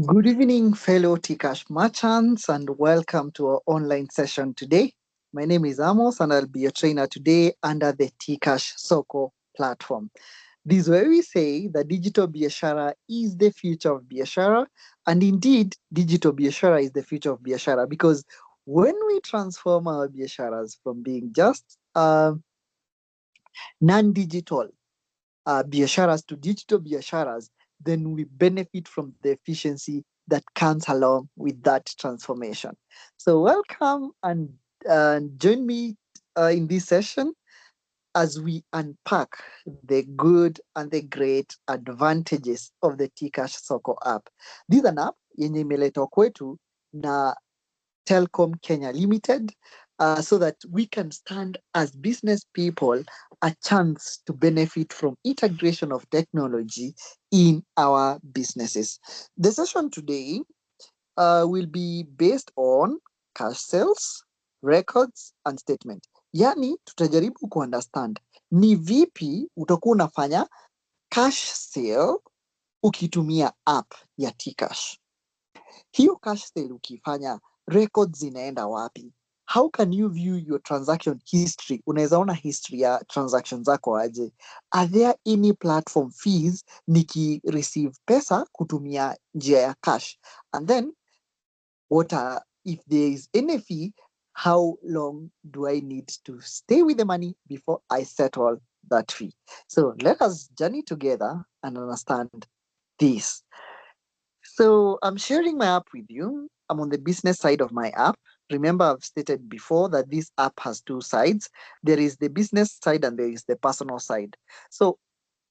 Good evening, fellow Tcash merchants, and welcome to our online session today. My name is Amos, and I'll be your trainer today under the Tcash Soko platform. This is where we say that digital biashara is the future of biashara, and indeed, digital biashara is the future of biashara because when we transform our biasharas from being just non-digital biasharas to digital biasharas, then we benefit from the efficiency that comes along with that transformation. So, welcome and join me in this session as we unpack the good and the great advantages of the Tcash Soko app. This is an app yenye imeletwa kwetu na Telcom Kenya Limited, so that we can stand as business people a chance to benefit from integration of technology in our businesses. The session today will be based on cash sales, records and statement. Yani tutajaribu kuunderstand ni vipi utakuwa unafanya cash sale ukitumia app ya Tcash. Hiyo cash sale ukifanya, records zinaenda wapi? How can you view your transaction history? Unaweza ona history ya transaction zako aje? Are there any platform fees receive pesa kutumia njia ya cash? And then if there is any fee, how long do I need to stay with the money before I settle that fee? So let us journey together and understand this. So I'm sharing my app with you. I'm on the business side of my app. Remember, I've stated before that this app has two sides. There is the business side and there is the personal side. So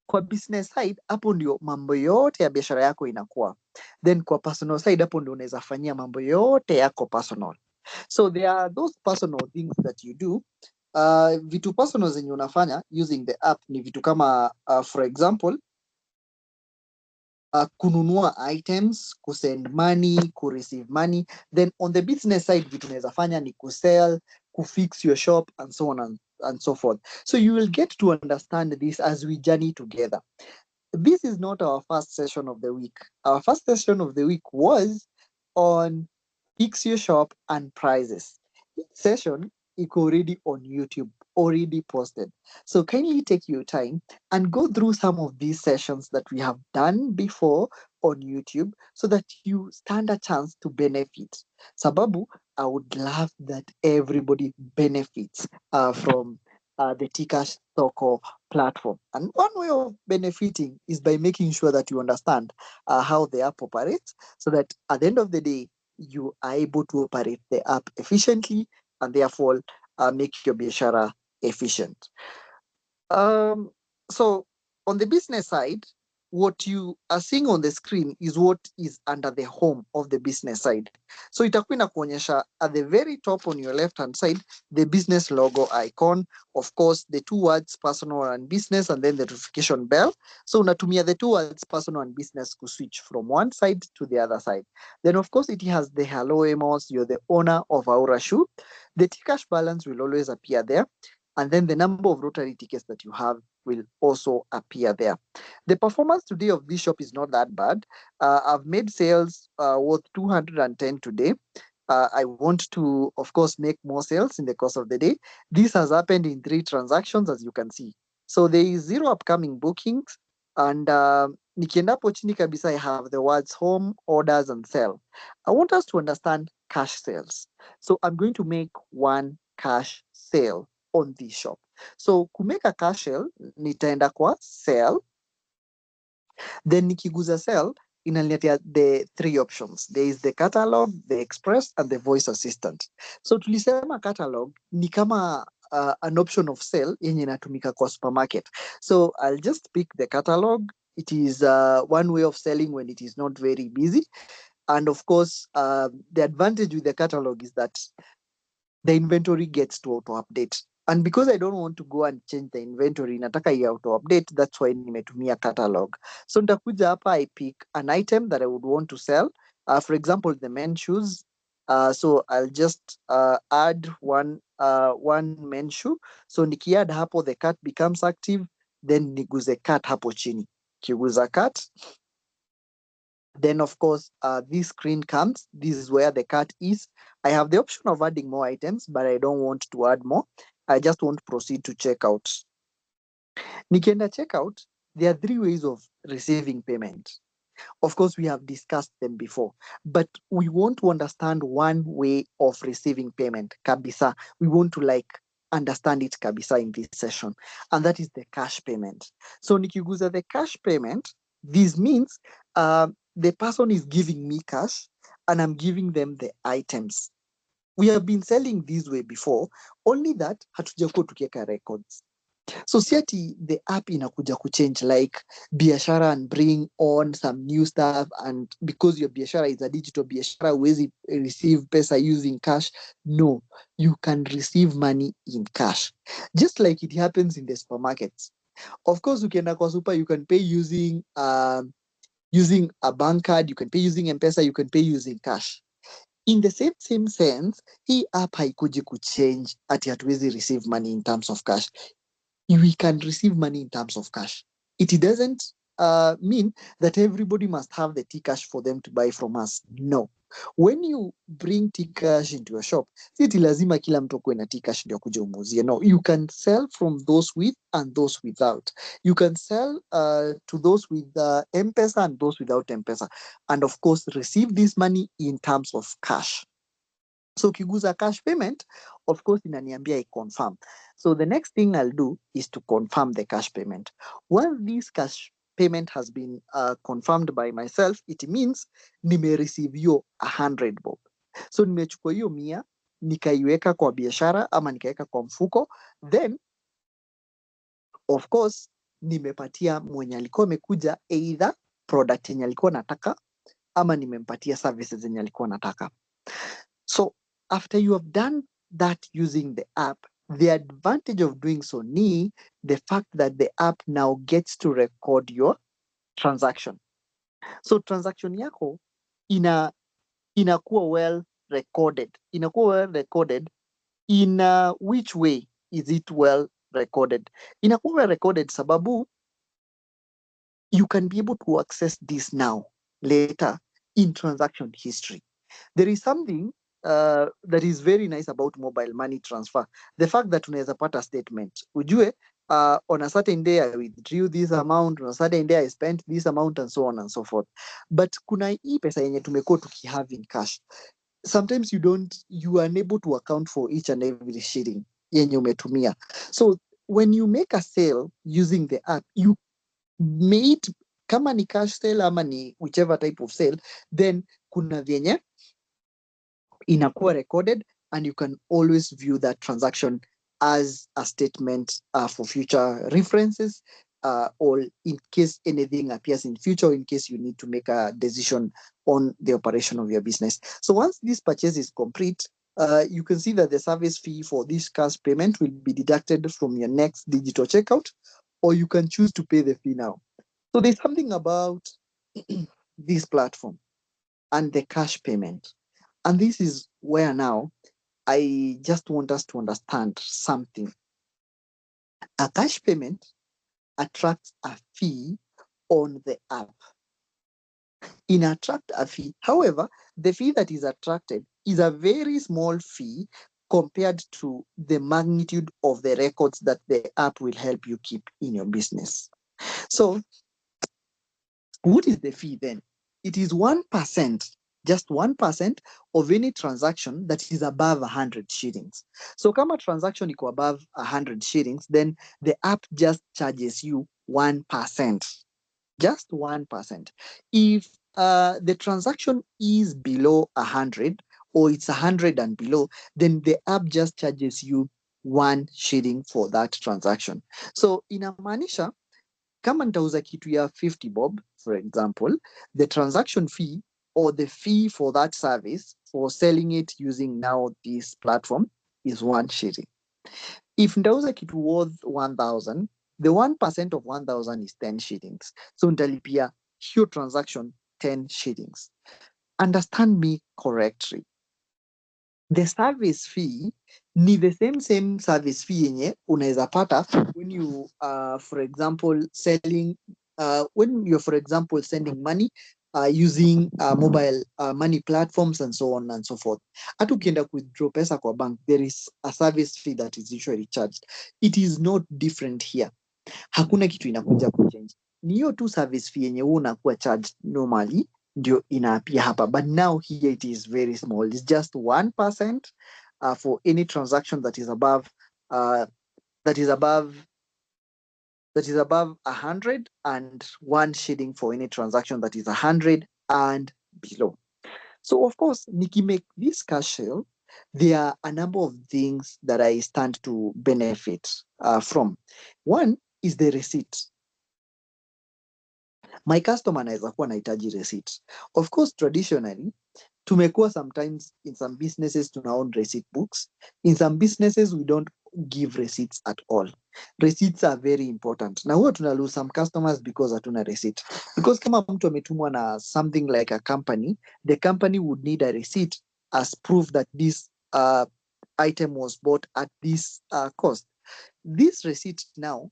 kwa business side, hapo ndio mambo yote ya biashara yako inakuwa. Then kwa personal side, hapo ndio unaweza fanyia mambo yote yako personal. So there are those personal things that you do. Vitu personal zenye unafanya using the app ni vitu kama for example, kununua items, kusend money, receive money. Then on the business side, vitu unaweza fanya ni kusell, fix your shop and so on and so forth. So you will get to understand this as we journey together. This is not our first session of the week. Our first session of the week was on fix your shop and prices. This session is already on YouTube, already posted. So kindly take your time and go through some of these sessions that we have done before on YouTube so that you stand a chance to benefit. Sababu, I would love that everybody benefits from the Tcash Soko platform. And one way of benefiting is by making sure that you understand how the app operates so that at the end of the day, you are able to operate the app efficiently and therefore make your biashara efficient. So on the business side, what you are seeing on the screen is what is under the home of the business side. So itakuwa inakuonyesha at the very top on your left hand side, the business logo icon, of course, the two words personal and business, and then the notification bell. So unatumia the two words personal and business to switch from one side to the other side. Then of course it has the hello Amos, you're the owner of Aura Shoe. The Tcash balance will always appear there. And then the number of Rotary tickets that you have will also appear there. The performance today of this shop is not that bad. I've made sales worth 210 today. I want to, of course, make more sales in the course of the day. This has happened in 3 transactions, as you can see. So there is 0 upcoming bookings. And nikiendapo chini kabisa, I have the words home, orders, and sell. I want us to understand cash sales. So I'm going to make one cash sale on this shop. So kumake a cash sale, nitaenda kwa sell, then nikiguza sell inaniletea the 3 options. There is the catalog, the express and the voice assistant. So tulisema catalog ni kama an option of sell yenye inatumika kwa supermarket. So I'll just pick the catalog. It is one way of selling when it is not very busy. And of course, the advantage with the catalog is that the inventory gets to auto update. And because I don't want to go and change the inventory, nataka i auto update, that's why nimetumia catalog. So nitakuja hapa, I pick an item that I would want to sell. For example, the men's shoes. So I'll just add one men's shoe. So nikiadd hapo, the cart becomes active, then niguze cart hapo chini. Kiguza cart, Then, of course, this screen comes. This is where the cart is. I have the option of adding more items, but I don't want to add more. I just want to proceed to checkout. Nikienda checkout, there are three ways of receiving payment. Of course, we have discussed them before, but we want to understand one way of receiving payment, kabisa. We want to understand it kabisa in this session, and that is the cash payment. So nikiguza the cash payment, this means the person is giving me cash and I'm giving them the items. We have been selling this way before, only that hatujakuwa tukiweka records. So si ati the app inakuja kuchange like biashara and bring on some new stuff, and because your biashara is a digital biashara huwezi receive pesa using cash. No, you can receive money in cash, just like it happens in the supermarkets. Of course, ukienda kwa super, you can pay using a bank card, you can pay using M-Pesa, you can pay using cash. In the same sense, hii app haikuji kuchange ati hatuwezi receive money in terms of cash. We can receive money in terms of cash. It doesn't mean that everybody must have the T-Cash for them to buy from us. No. When you bring T-Cash into a shop, si ati lazima kila mtu akuwe na T-Cash ndio kuja umuuzie. No, you can sell from those with and those without. You can sell to those with M-Pesa and those without M-Pesa. And of course, receive this money in terms of cash. So ukiguza cash payment, of course inaniambia I confirm. So the next thing I'll do is to confirm the cash payment. Once this cash payment has been confirmed by myself, it means nime receive hiyo 100 bob. So nimechukua hiyo 100 nikaiweka kwa biashara ama nikaweka kwa mfuko, then of course nimepatia mwenye alikuwa amekuja either product yenye alikuwa nataka ama nimempatia services zenye alikuwa nataka. So after you have done that using the app, the advantage of doing so ni the fact that the app now gets to record your transaction. So transaction yako inakuwa well recorded. Inakuwa well recorded in which way is it well recorded? Inakuwa well recorded sababu you can be able to access this now, later in transaction history. There is something that is very nice about mobile money transfer. The fact that unaweza pata statement. Ujue, on a certain day I withdrew this amount, on a certain day I spent this amount, and so on and so forth. But kuna hii pesa yenye tumekuwa tukihave in cash. Sometimes you are unable to account for each and every shilling yenye umetumia. So when you make a sale using the app, you made kama ni cash sale ama ni whichever type of sale, then kuna vyenye inakuwa recorded and you can always view that transaction as a statement for future references, or in case anything appears in future, in case you need to make a decision on the operation of your business. So once this purchase is complete, you can see that the service fee for this cash payment will be deducted from your next digital checkout, or you can choose to pay the fee now. So there's something about this platform and the cash payment. And this is where now I just want us to understand something. A cash payment attracts a fee on the app. In attract a fee, however, the fee that is attracted is a very small fee compared to the magnitude of the records that the app will help you keep in your business. So what is the fee then? It is 1%, just 1% of any transaction that is above 100 shillings. So kama transaction iko above 100 shillings, then the app just charges you 1%, just 1%. If the transaction is below 100 or it's 100 and below, then the app just charges you 1 shilling for that transaction. So inamaanisha kama nitauza kitu ya 50 bob, for example, the transaction fee or the fee for that service for selling it using now this platform is 1 shilling. If nitauza kitu worth 1,000, the 1% of 1,000 is 10 shillings. So nitalipia hiyo transaction 10 shillings. Understand me correctly. The service fee ni the same service fee yenye unaweza pata when you for example selling when you're for example sending money using mobile money platforms and so on and so forth. Hata ukienda withdraw pesa kwa bank, there is a service fee that is usually charged. It is not different here. Hakuna kitu inakuja kuchange, ni hiyo tu service fee yenye huwa unakuwa charged normally ndio inaapia hapa, but now here it is very small. It's just 1% for any transaction that is above uh, that is above 100, and 1 shilling for any transaction that is 100 and below. So of course, make this cash sale, there are a number of things that I stand to benefit from. One is the receipt. My customer anaweza kuwa anahitaji receipt. Of course, traditionally, tumekuwa sometimes in some businesses tuna own receipt books. In some businesses, we don't give receipts at all. Receipts are very important. Na huwa tuna lose some customers because hatuna receipt. Because kama mtu ametumwa na something like a company, the company would need a receipt as proof that this item was bought at this cost. This receipt now,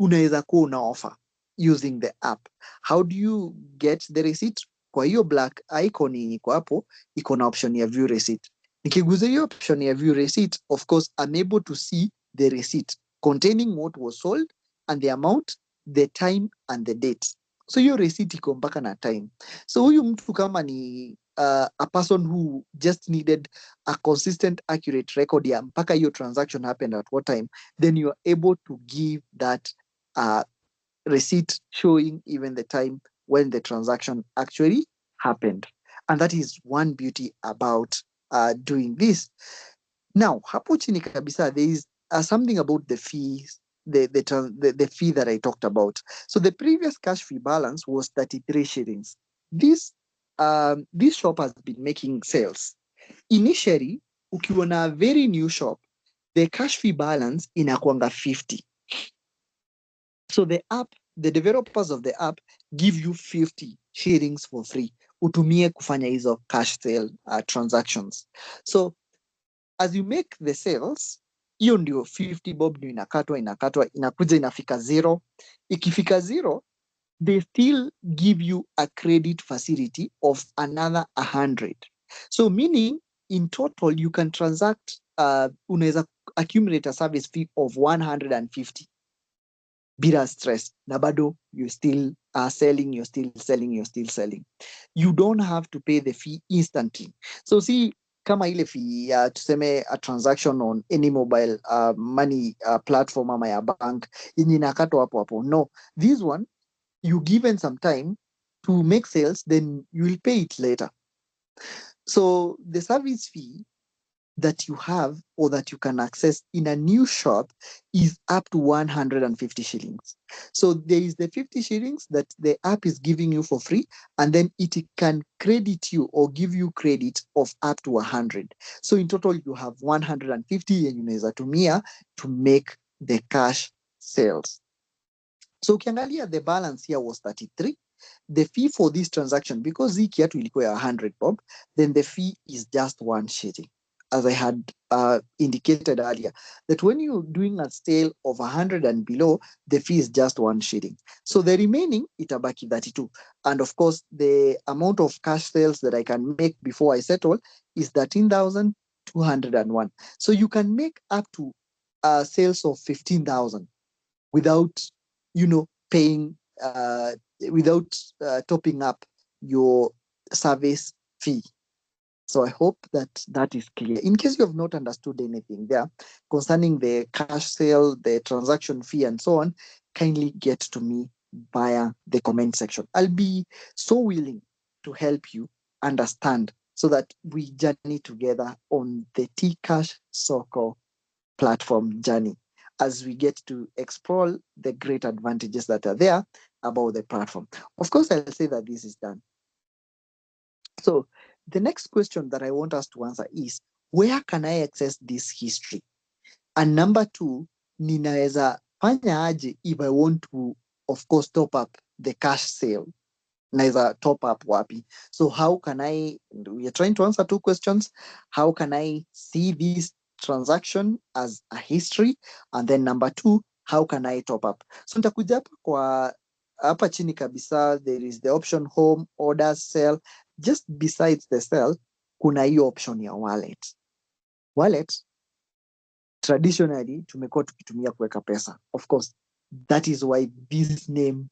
unaweza kuwa una offer using the app. How do you get the receipt? Kwa hiyo black icon iko hapo, iko na option ya view receipt. Nikiguza hiyo option ya view receipt, of course I'm able to see the receipt containing what was sold and the amount, the time and the date. So hiyo receipt iko mpaka na time. So huyu mtu kama ni a person who just needed a consistent, accurate record ya mpaka hiyo transaction happened at what time, then you are able to give that receipt showing even the time when the transaction actually happened. And that is one beauty about doing this. Now, hapo chini kabisa, there is something about the fees, the fee that I talked about. So the previous cash fee balance was 33 shillings. This shop has been making sales. Initially, ukiwa na a very new shop, the cash fee balance inakuanga 50. So the developers of the app give you 50 shillings for free. Utumie kufanya hizo cash sale transactions. So as you make the sales, hiyo ndio 50 bob ndio inakatwa inakuja inafika zero. Ikifika zero, they still give you a credit facility of another 100. So meaning in total you can transact, unaweza accumulate a service fee of 150 bila stress, na bado you still are selling, you're still selling. You don't have to pay the fee instantly. So see, kama ile fee ya tuseme a transaction on any mobile money platform ama ya bank yenye inakatwa hapo hapo. No, this one you given some time to make sales, then you will pay it later. So the service fee that you have or that you can access in a new shop is up to 150 shillings. So there is the 50 shillings that the app is giving you for free, and then it can credit you or give you credit of up to 100. So in total, you have 150 and unaweza tumia to make the cash sales. So ukiangalia, the balance here was 33. The fee for this transaction, because hii kiatu ilikuwa ya 100 bob, then the fee is just 1 shilling. As I had indicated earlier, that when you're doing a sale of 100 and below, the fee is just 1 shilling. So the remaining, itabaki 32. And of course, the amount of cash sales that I can make before I settle is 13,201. So you can make up to sales of 15,000 without, paying, without topping up your service fee. So I hope that is clear. In case you have not understood anything there concerning the cash sale, the transaction fee, and so on, kindly get to me via the comment section. I'll be so willing to help you understand so that we journey together on the T-Cash Soko platform journey as we get to explore the great advantages that are there about the platform. Of course, I'll say that this is done. So the next question that I want us to answer is, where can I access this history? And number two, ninaweza fanya aje if I want to, of course, top up the cash sale? Naweza top up wapi? So how can we are trying to answer two questions. How can I see this transaction as a history? And then number two, how can I top up? So nitakuja hapa kwa hapa chini kabisa there is the option home, order, sell. Just besides the sell, kuna hiyo option ya wallet. Wallet traditionally tumekuwa tukitumia kuweka pesa. Of course, that is why this name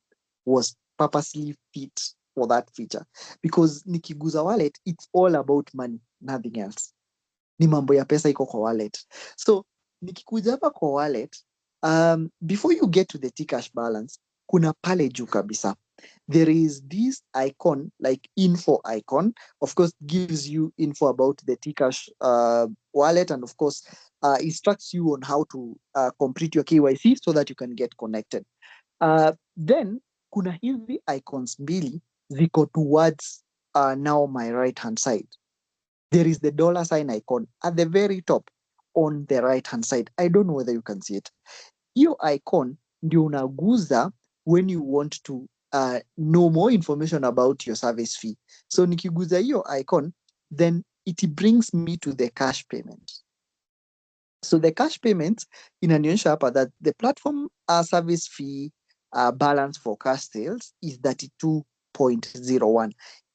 was purposely fit for that feature, because nikiguza wallet, it's all about money, nothing else. Ni mambo ya pesa iko kwa wallet. So nikikuja hapa kwa wallet, before you get to the Tcash balance, kuna pale juu kabisa, there is this icon, like info icon. Of course, gives you info about the Tcash wallet, and of course instructs you on how to complete your KYC so that you can get connected. Then kuna hizi icons mbili ziko towards now my right hand side. There is the $ icon at the very top on the right hand side. I don't know whether you can see it. Hiyo icon ndio unaguza when you want to know more information about your service fee. So nikiguza hiyo icon, then it brings me to the cash payment. So the cash payments inanionyesha hapa that the platform service fee balance for cash sales is 32.01.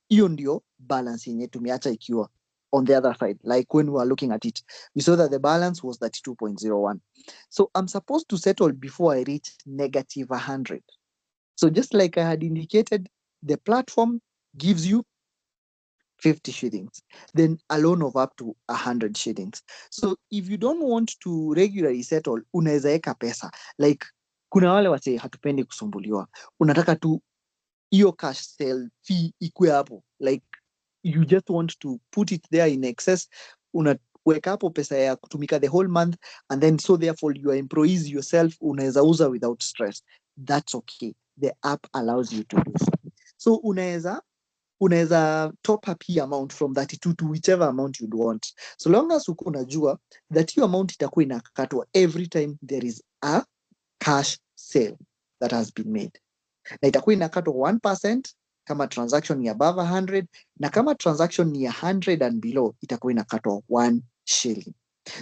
Hiyo ndio balance yenye tumeacha ikiwa on the other side. Like when we were looking at it, we saw that the balance was 32.01. So I'm supposed to settle before I reach negative 100. So just like I had indicated, the platform gives you 50 shillings, then a loan of up to 100 shillings. So if you don't want to regularly settle, unaweza eka pesa. Like kuna wale wase hatupendi kusumbuliwa. Unataka tu hiyo cash sale fee ikue hapo. Like you just want to put it there in excess. Unaweka hapo pesa ya kutumika the whole month, and then so therefore your employees, yourself, unaweza uza without stress. That's okay. The app allows you to do so. So unaweza top up hii amount from 32 to whichever amount you'd want, so long as uko unajua that hiyo amount itakuwa inakatwa every time there is a cash sale that has been made, na itakuwa inakatwa 1% kama transaction ni above 100, na kama transaction ni 100 and below itakuwa inakatwa 1 shilling.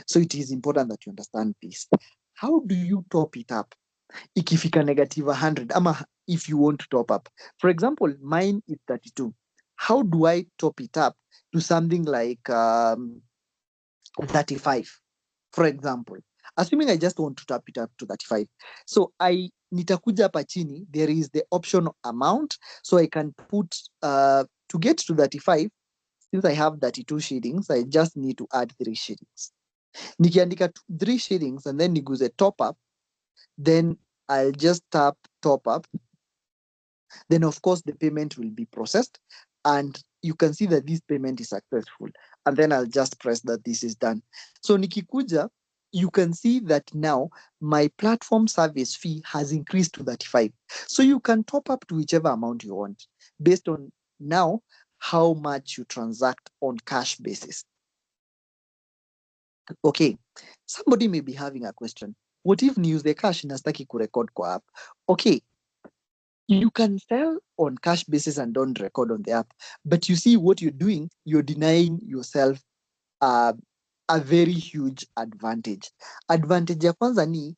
So it is important that you understand this. How do you top it up ikifika negative 100, ama if you want to top up? For example, mine is 32. How do I top it up to something like 35, for example? Assuming I just want to top it up to 35. So nitakuja hapa chini, there is the option amount. So I can put, to get to 35, since I have 32 shillings, I just need to add 3 shillings. Nikiandika 3 shillings and then niguze top up, then I'll just tap top up. Then of course the payment will be processed, and you can see that this payment is successful, and then I'll just press that this is done. So nikikuja, you can see that now my platform service fee has increased to 35. So you can top up to whichever amount you want based on now how much you transact on cash basis. Okay, somebody may be having a question. What if niuse the cash inastaki kurecord kwa app? Okay, you can sell on cash basis and don't record on the app, but you see what you're doing, you're denying yourself a very huge advantage. Advantage ya kwanza ni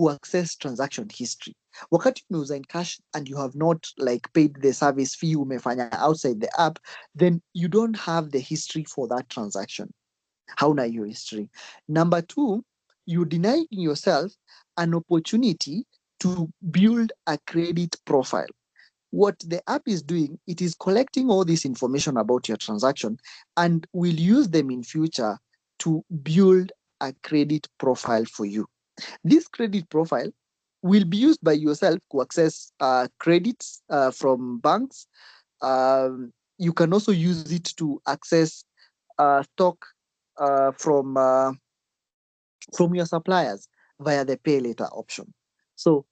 access transaction history. Wakati umeuza in cash and you have not like paid the service fee umefanya outside the app, then you don't have the history for that transaction. Hauna hiyo history. Number 2, you denying yourself an opportunity to build a credit profile. What the app is doing, it is collecting all this information about your transaction and will use them in future to build a credit profile for you. This credit profile will be used by yourself to access credits from banks. You can also use it to access stock from your suppliers via the pay later option. So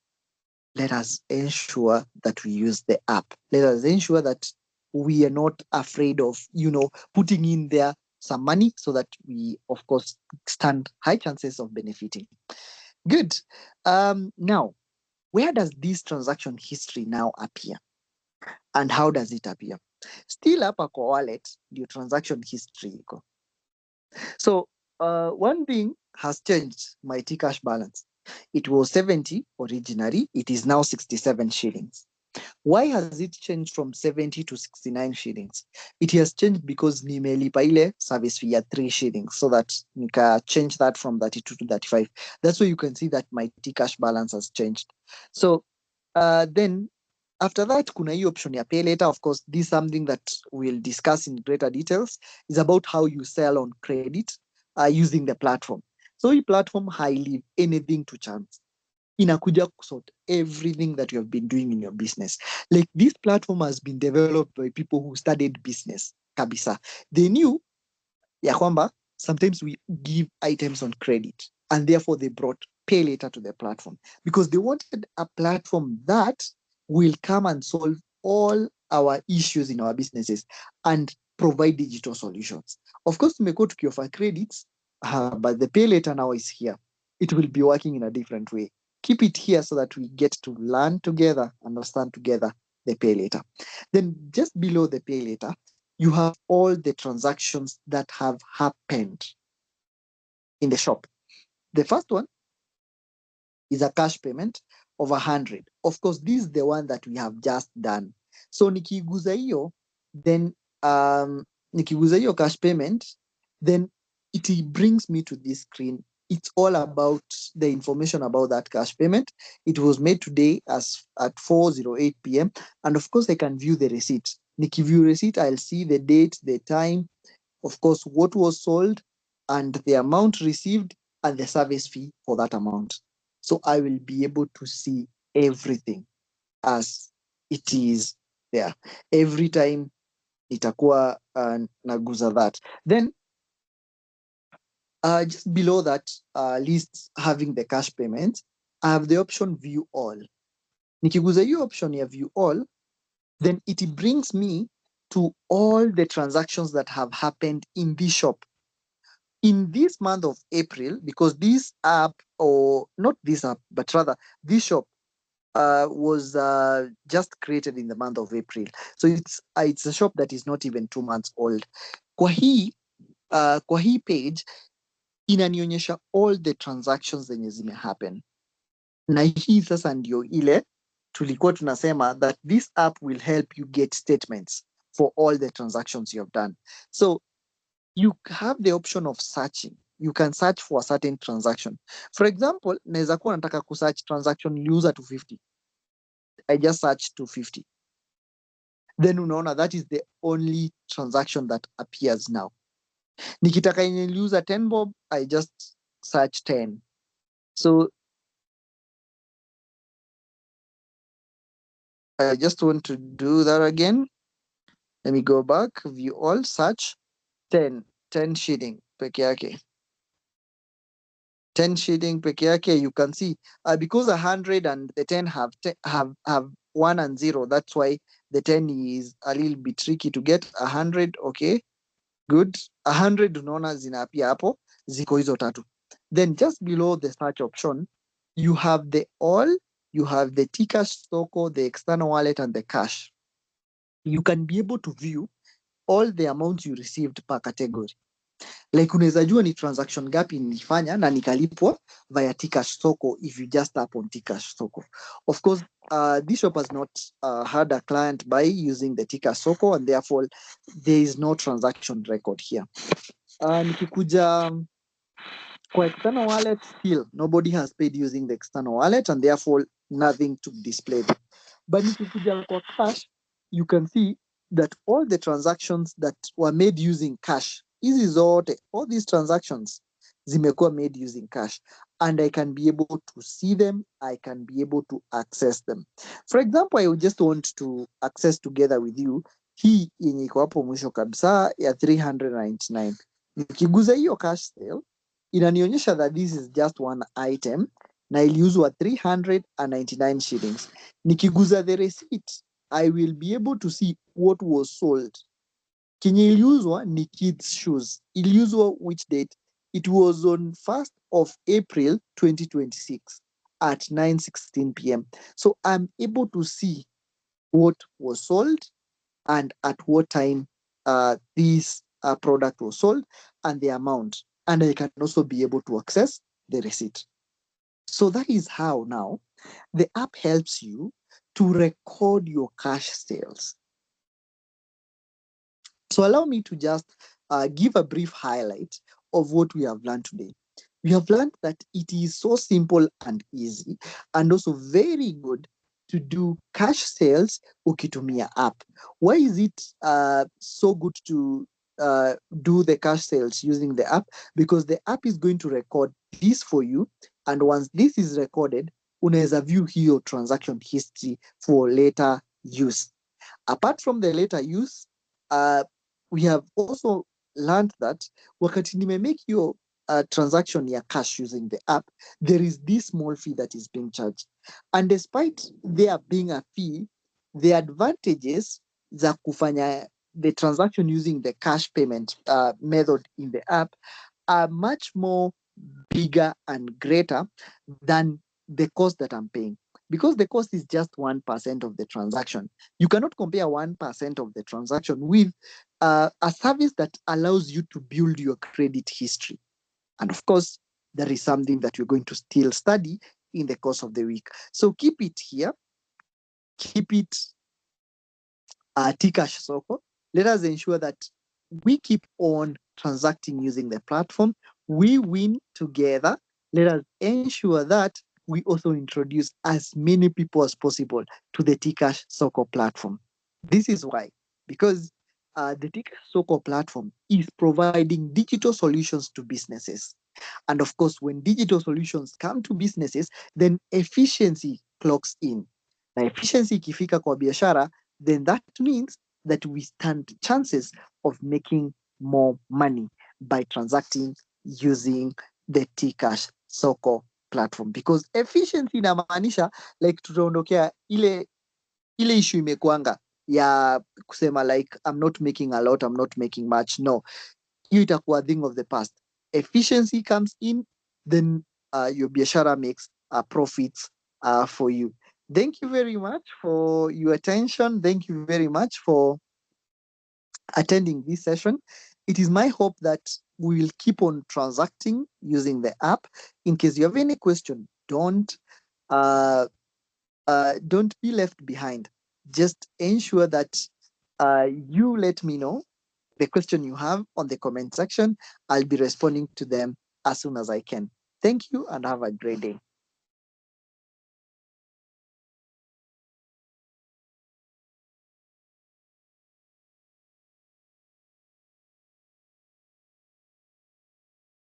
let us ensure that we use the app. Let us ensure that we are not afraid of, putting in there some money so that we, of course, stand high chances of benefiting. Good. Now, where does this transaction history now appear? And how does it appear? Still hapa kwa wallet, your transaction history iko. So one thing has changed, my Tcash balance. It was 70 originally, it is now 67 shillings. Why has it changed from 70 to 69 shillings? It has changed because nimelipa ile service fee at 3 shillings, so that nika change that from 32 to 35. That's why you can see that my Tcash balance has changed. So then after that, kuna hii option ya pay later. Of course, this is something that we'll discuss in greater details. Is about how you sell on credit using the platform. So hii platform leave anything to chance. Inakuja kusort everything that you have been doing in your business. Like, this platform has been developed by people who studied business kabisa. They knew ya kwamba sometimes we give items on credit, and therefore they brought pay later to the platform because they wanted a platform that will come and solve all our issues in our businesses and provide digital solutions. Of course, tumekuwa tukioffer credits, but the pay later now is here. It will be working in a different way. Keep it here so that we get to learn together, understand together the pay later. Then just below the pay later, you have all the transactions that have happened in the shop. The first one is a cash payment of 100. Of course, this is the one that we have just done. So nikiguza hiyo, then nikiguza hiyo cash payment, then it brings me to this screen. It's all about the information about that cash payment. It was made today at 4:08 p.m. And of course, I can view the receipt. Nikiview receipt, I'll see the date, the time, of course, what was sold, and the amount received, and the service fee for that amount. So I will be able to see everything as it is there. Every time itakuwa naguza that. Then just below that list having the cash payments, I have the option view all. Nikiguza hiyo option ya view all, then it brings me to all the transactions that have happened in this shop in this month of April, because this app, or not this app, but rather this shop was just created in the month of April. So it's a shop that is not even 2 months old. Kwa hii page inanionyesha all the transactions zenye zimehappen. Na hii sasa ndio ile tulikuwa tunasema that this app will help you get statements for all the transactions you have done. So you have the option of searching. You can search for a certain transaction. For example, naweza kuwa nataka kusearch transaction niliuza 250. I just search 250. Then unaona that is the only transaction that appears now. Nikitaka yenye niliuza 10 bob, I just search 10. So I just want to do that again. Let me go back, view all, search 10 shilling peke yake. 10 shilling peke yake, you can see because 100 and the 10 have 1 and 0. That's why the 10 is a little bit tricky to get. 100, okay, good. 100 unaona zinaapia hapo, ziko hizo tatu. Then just below the search option, you have the all, you have the Tcash Soko, the external wallet, and the cash. You can be able to view all the amounts you received per category. Like, unaweza jua ni transaction gapi nilifanya na nikalipwa via Tcash Soko if you just tap on Tcash Soko. Of course, this shop has not had a client buy using the Tcash Soko, and therefore there is no transaction record here. Nikikuja kwa external wallet, still nobody has paid using the external wallet, and therefore nothing to display there. But nikikuja kwa cash, you can see that all the transactions that were made using cash, hizi zote, all these transactions zimekuwa made using cash, and I can be able to see them, I can be able to access them. For example, I would just want to access together with you hii yenye iko hapo mwisho kabisa ya 399. Nikiguza hiyo cash sale, inanionyesha that this is just one item na iliuzwa 399 shillings. Nikiguza the receipt, I will be able to see what was sold. Kenye iliuzwa ni kids shoes. Iliuzwa which date? It was on 1st of April 2026 at 9:16 p.m. So I'm able to see what was sold and at what time this product was sold and the amount. And I can also be able to access the receipt. So that is how now the app helps you to record your cash sales. So allow me to just give a brief highlight of what we have learned today. We have learned that it is so simple and easy, and also very good to do cash sales ukitumia app. Why is it so good to do the cash sales using the app? Because the app is going to record this for you, and once this is recorded, unaweza view hiyo transaction history for later use. Apart from the later use, we have also learned that wakati nimemake your transaction ya cash using the app, there is this small fee that is being charged. And despite there being a fee, the advantages za kufanya the transaction using the cash payment method in the app are much more bigger and greater than the cost that I'm paying. Because the cost is just 1% of the transaction. You cannot compare 1% of the transaction with a service that allows you to build your credit history. And of course, there is something that you're going to still study in the course of the week. So keep it here, keep it Tcash Soko. Let us ensure that we keep on transacting using the platform. We win together. Let us ensure that we also introduce as many people as possible to the Tcash Soko platform. This is why, because the Tcash Soko platform is providing digital solutions to businesses. And of course, when digital solutions come to businesses, then efficiency clocks in. Na efficiency ikifika kwa biashara, then that means that we stand chances of making more money by transacting using the Tcash Soko platform, because efficiency inamaanisha like tutaondokea ile issue imekuanga ya kusema like I'm not making a lot, I'm not making much. No, hiyo itakuwa thing of the past. Efficiency comes in, then your biashara makes profits for you. Thank you very much for your attention. Thank you very much for attending this session. It is my hope that we will keep on transacting using the app. In case you have any question, don't be left behind. Just ensure that you let me know the question you have on the comment section. I'll be responding to them as soon as I can. Thank you and have a great day.